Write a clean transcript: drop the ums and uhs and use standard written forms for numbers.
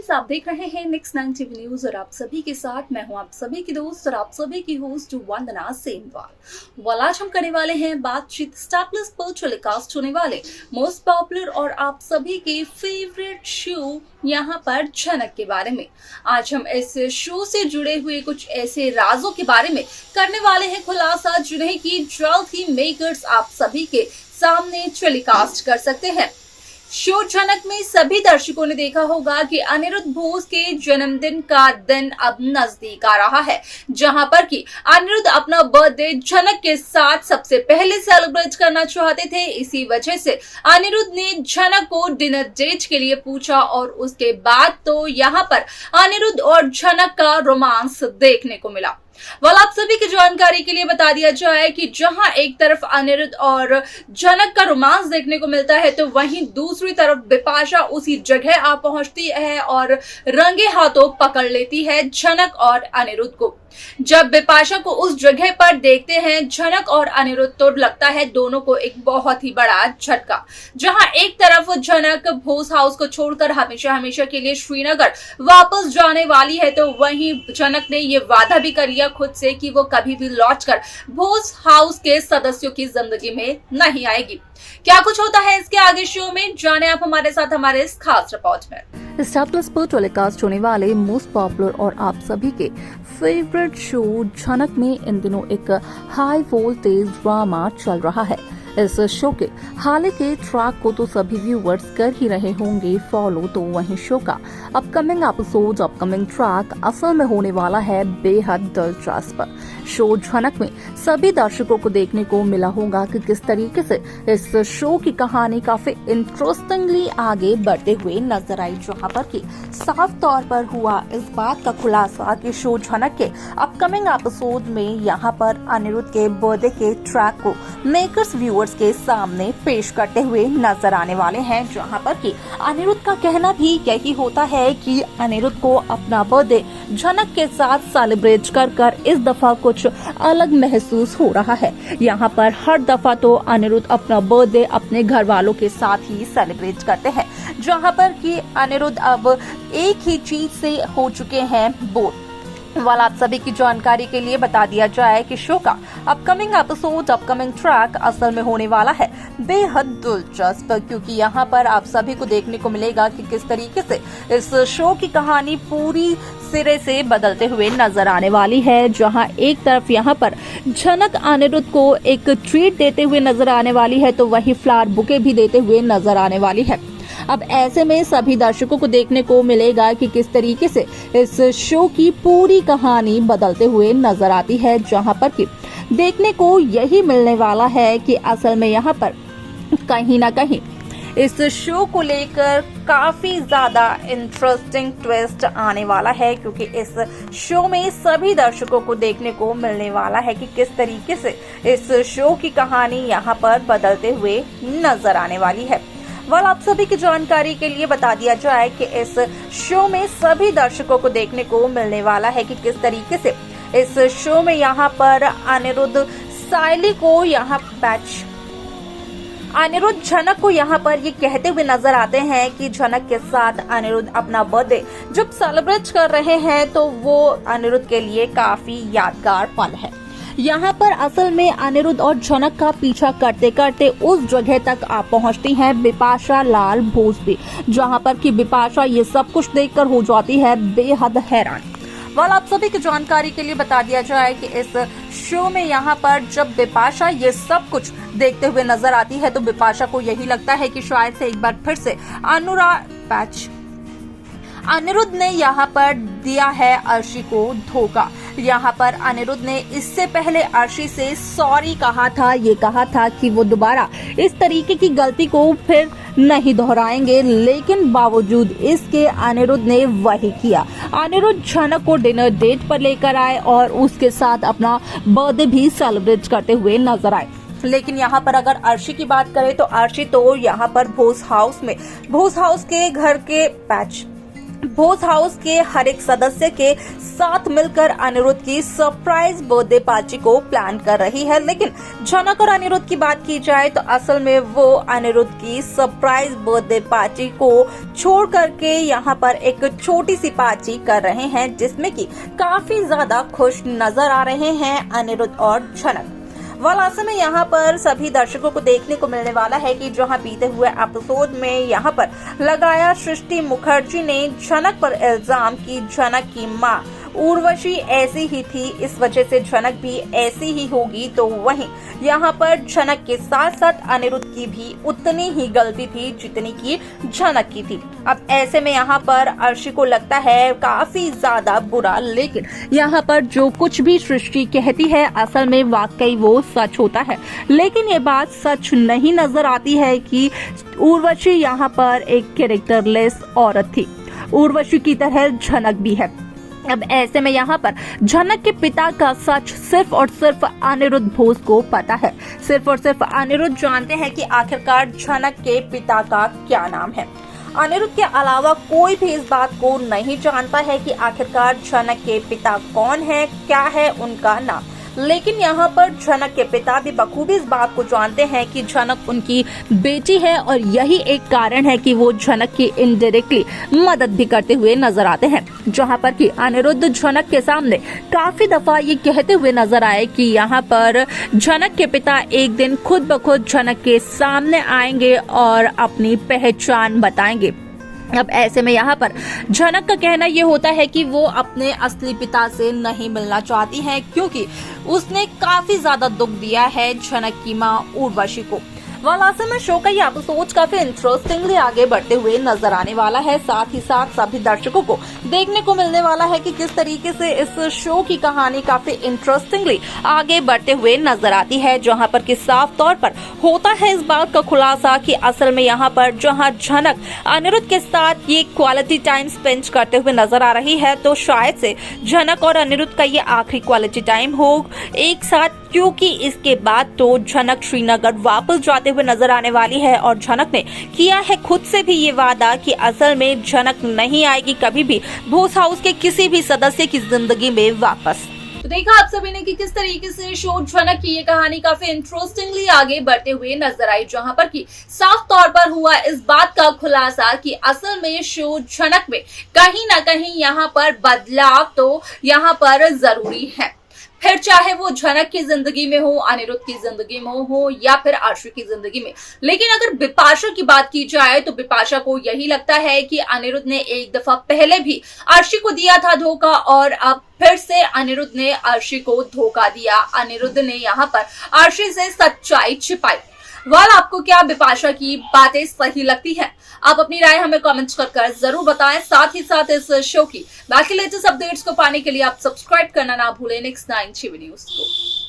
Guys, आप देख रहे हैं नेक्स्ट 9 टीवी न्यूज और आप सभी के साथ मैं हूं आप सभी की दोस्त और आप सभी की होस्ट वंदना सेनवाल। आज हम करने वाले हैं बातचीत स्टार प्लस पर टेलीकास्ट होने वाले मोस्ट पॉपुलर और आप सभी के फेवरेट शो यहाँ पर झनक के बारे में। आज हम इस शो से जुड़े हुए कुछ ऐसे राजों के बारे में करने वाले हैं खुलासा, जिन्हें की जल्द ही मेकर्स आप सभी के सामने टेलीकास्ट कर सकते हैं। शो झनक में सभी दर्शकों ने देखा होगा कि अनिरुद्ध बोस के जन्मदिन का दिन अब नजदीक आ रहा है, जहां पर कि अनिरुद्ध अपना बर्थडे झनक के साथ सबसे पहले सेलिब्रेट करना चाहते थे। इसी वजह से अनिरुद्ध ने झनक को डिनर डेट के लिए पूछा और उसके बाद तो यहां पर अनिरुद्ध और झनक का रोमांस देखने को मिला। आप सभी की जानकारी के लिए बता दिया जाए कि जहां एक तरफ अनिरुद्ध और झनक का रोमांस देखने को मिलता है, तो वहीं दूसरी तरफ बिपाशा उसी जगह आ पहुंचती है और रंगे हाथों पकड़ लेती है झनक और अनिरुद्ध को। जब बिपाशा को उस जगह पर देखते हैं झनक और अनिरुद्ध, तो लगता है दोनों को एक बहुत ही बड़ा झटका। जहां एक तरफ झनक भोस हाउस को छोड़कर हमेशा हमेशा के लिए श्रीनगर वापस जाने वाली है, तो वहीं झनक ने ये वादा भी कर लिया खुद से कि वो कभी भी लौटकर भोस हाउस के सदस्यों की जिंदगी में नहीं आएगी। क्या कुछ होता है इसके आगे शो में, जाने आप हमारे साथ हमारे इस खास रिपोर्ट में। स्टार प्लस पर टेलीकास्ट होने वाले मोस्ट पॉपुलर और आप सभी के फेवरेट शो झनक में इन दिनों एक हाई वोल्टेज ड्रामा चल रहा है। इस शो के हाल के ट्रैक को तो सभी व्यूअर्स कर ही रहे होंगे फॉलो, तो वहीं शो का अपकमिंग एपिसोड, अपकमिंग ट्रैक असल में होने वाला है बेहद दिलचस्प। शो झनक में सभी दर्शकों को देखने को मिला होगा कि किस तरीके से इस शो की कहानी काफी इंटरेस्टिंगली आगे बढ़ते हुए नजर आई, जहां पर कि साफ तौर पर हुआ इस बात का खुलासा कि शो झनक के अपकमिंग एपिसोड में यहां पर अनिरुद्ध के बर्थडे के ट्रैक को मेकर्स व्यूअर्स के सामने पेश करते हुए नजर आने वाले हैं, जहां पर कि अनिरुद्ध का कहना भी यही होता है कि अनिरुद्ध को अपना बर्थडे झनक के साथ सेलिब्रेट कर इस दफा कुछ अलग महसूस हो रहा है। यहाँ पर हर दफा तो अनिरुद्ध अपना बर्थडे अपने घर वालों के साथ ही सेलिब्रेट करते हैं, जहाँ पर कि अनिरुद्ध अब एक ही चीज से हो चुके हैं बोर। आप सभी की जानकारी के लिए बता दिया जाए कि शो का अपकमिंग एपिसोड, अपकमिंग ट्रैक असल में होने वाला है बेहद दिलचस्प, क्योंकि यहाँ पर आप सभी को देखने को मिलेगा कि किस तरीके से इस शो की कहानी पूरी सिरे से बदलते हुए नजर आने वाली है। जहां एक तरफ यहाँ पर झनक अनिरुद्ध को एक ट्रीट देते हुए नजर आने वाली है, तो वहीं फ्लावर बुके भी देते हुए नजर आने वाली है। अब ऐसे में सभी दर्शकों को देखने को मिलेगा कि किस तरीके से इस शो की पूरी कहानी बदलते हुए नजर आती है, जहां पर कि देखने को यही मिलने वाला है कि असल में यहाँ पर कहीं ना कहीं इस शो को लेकर काफी ज्यादा इंटरेस्टिंग ट्विस्ट आने वाला है, क्योंकि इस शो में सभी दर्शकों को देखने को मिलने वाला है कि किस तरीके से इस शो की कहानी यहाँ पर बदलते हुए नजर आने वाली है। आप सभी की जानकारी के लिए बता दिया जाए कि इस शो में सभी दर्शकों को देखने को मिलने वाला है कि किस तरीके से इस शो में यहाँ पर अनिरुद्ध साइली को अनिरुद्ध झनक को यहाँ पर ये कहते हुए नजर आते हैं कि झनक के साथ अनिरुद्ध अपना बर्थडे जब सेलिब्रेट कर रहे हैं, तो वो अनिरुद्ध के लिए काफी यादगार पल है। यहाँ पर असल में अनिरुद्ध और झनक का पीछा करते करते उस जगह तक आ पहुँचती हैं बिपाशा लाल बोस भी, जहाँ पर कि बिपाशा ये सब कुछ देखकर हो जाती है बेहद हैरान। आप सभी की जानकारी के लिए बता दिया जाए कि इस शो में यहाँ पर जब बिपाशा ये सब कुछ देखते हुए नजर आती है, तो बिपाशा को यही लगता है कि शायद से एक बार फिर से अनिरुद्ध ने यहाँ पर दिया है अर्शी को धोखा। यहाँ पर अनिरुद्ध ने इससे पहले अर्शी से सॉरी कहा था, ये कहा था कि वो दोबारा इस तरीके की गलती को फिर नहीं दोहराएंगे, लेकिन बावजूद इसके अनिरुद्ध ने वही किया। अनिरुद्ध झनक को डिनर डेट पर लेकर आए और उसके साथ अपना बर्थडे भी सेलिब्रेट करते हुए नजर आए। लेकिन यहाँ पर अगर अर्शी की बात करें, तो अर्शी तो यहाँ पर भोस हाउस के घर के बोस हाउस के हर एक सदस्य के साथ मिलकर अनिरुद्ध की सरप्राइज बर्थडे पार्टी को प्लान कर रही है। लेकिन झनक और अनिरुद्ध की बात की जाए तो असल में वो अनिरुद्ध की सरप्राइज बर्थडे पार्टी को छोड़ करके यहाँ पर एक छोटी सी पार्टी कर रहे हैं, जिसमें कि काफी ज्यादा खुश नजर आ रहे हैं अनिरुद्ध और झनक। वालासा में यहाँ पर सभी दर्शकों को देखने को मिलने वाला है कि जहाँ बीते हुए एपिसोड में यहाँ पर लगाया सृष्टि मुखर्जी ने झनक पर इल्जाम की झनक की मां उर्वशी ऐसी ही थी, इस वजह से झनक भी ऐसी ही होगी। तो वहीं यहाँ पर झनक के साथ साथ अनिरुद्ध की भी उतनी ही गलती थी जितनी की झनक की थी। अब ऐसे में यहाँ पर अर्शी को लगता है काफी ज्यादा बुरा, लेकिन यहाँ पर जो कुछ भी सृष्टि कहती है असल में वाकई वो सच होता है। लेकिन ये बात सच नहीं नजर आती है कि उर्वशी यहाँ पर एक कैरेक्टरलेस औरत थी। उर्वशी की तरह झनक भी है। अब ऐसे में यहाँ पर झनक के पिता का सच सिर्फ और सिर्फ अनिरुद्ध बोस को पता है। सिर्फ और सिर्फ अनिरुद्ध जानते हैं कि आखिरकार झनक के पिता का क्या नाम है। अनिरुद्ध के अलावा कोई भी इस बात को नहीं जानता है कि आखिरकार झनक के पिता कौन है, क्या है उनका नाम। लेकिन यहाँ पर झनक के पिता भी बखूबी इस बात को जानते हैं कि झनक उनकी बेटी है और यही एक कारण है कि वो झनक की इनडायरेक्टली मदद भी करते हुए नजर आते हैं। जहाँ पर कि अनिरुद्ध झनक के सामने काफी दफा ये कहते हुए नजर आए कि यहाँ पर झनक के पिता एक दिन खुद ब खुद झनक के सामने आएंगे और अपनी पहचान बताएंगे। अब ऐसे में यहाँ पर झनक का कहना ये होता है कि वो अपने असली पिता से नहीं मिलना चाहती है, क्योंकि उसने काफी ज्यादा दुख दिया है झनक की मां उर्वशी को। वालासा में शो का ये एपिसोड काफी इंटरेस्टिंगली आगे बढ़ते हुए नजर आने वाला है। साथ ही साथ सभी दर्शकों को देखने को मिलने वाला है कि किस तरीके से इस शो की कहानी काफी इंटरेस्टिंगली आगे बढ़ते हुए नजर आती है, जहां पर कि साफ तौर पर होता है इस बात का खुलासा कि असल में यहाँ पर जहां झनक अनिरुद्ध के साथ ये क्वालिटी टाइम स्पेंड करते हुए नजर आ रही है, तो शायद से झनक और अनिरुद्ध का ये आखिरी क्वालिटी टाइम हो एक साथ, क्योंकि इसके बाद तो झनक श्रीनगर वापस जाते हुए नजर आने वाली है। और झनक ने किया है खुद से भी ये वादा कि असल में झनक नहीं आएगी कभी भी बोस हाउस के किसी भी सदस्य की जिंदगी में वापस। तो देखा आप सभी ने कि किस तरीके से शो झनक की ये कहानी काफी इंटरेस्टिंगली आगे बढ़ते हुए नजर आई, जहां पर कि साफ तौर पर हुआ इस बात का खुलासा कि असल में शो झनक में कहीं ना कहीं यहाँ पर बदलाव तो यहाँ पर जरूरी है। फिर चाहे वो झनक की जिंदगी में हो, अनिरुद्ध की जिंदगी में हो या फिर आर्शी की जिंदगी में। लेकिन अगर बिपाशा की बात की जाए तो बिपाशा को यही लगता है कि अनिरुद्ध ने एक दफा पहले भी आर्शी को दिया था धोखा और अब फिर से अनिरुद्ध ने आर्शी को धोखा दिया। अनिरुद्ध ने यहाँ पर आर्शी से सच्चाई छिपाई। आपको क्या बिपाशा की बातें सही लगती हैं? आप अपनी राय हमें कमेंट्स कर जरूर बताएं। साथ ही साथ इस शो की बाकी लेटेस्ट अपडेट्स को पाने के लिए आप सब्सक्राइब करना ना भूलें नेक्स्ट 9 टीवी न्यूज को।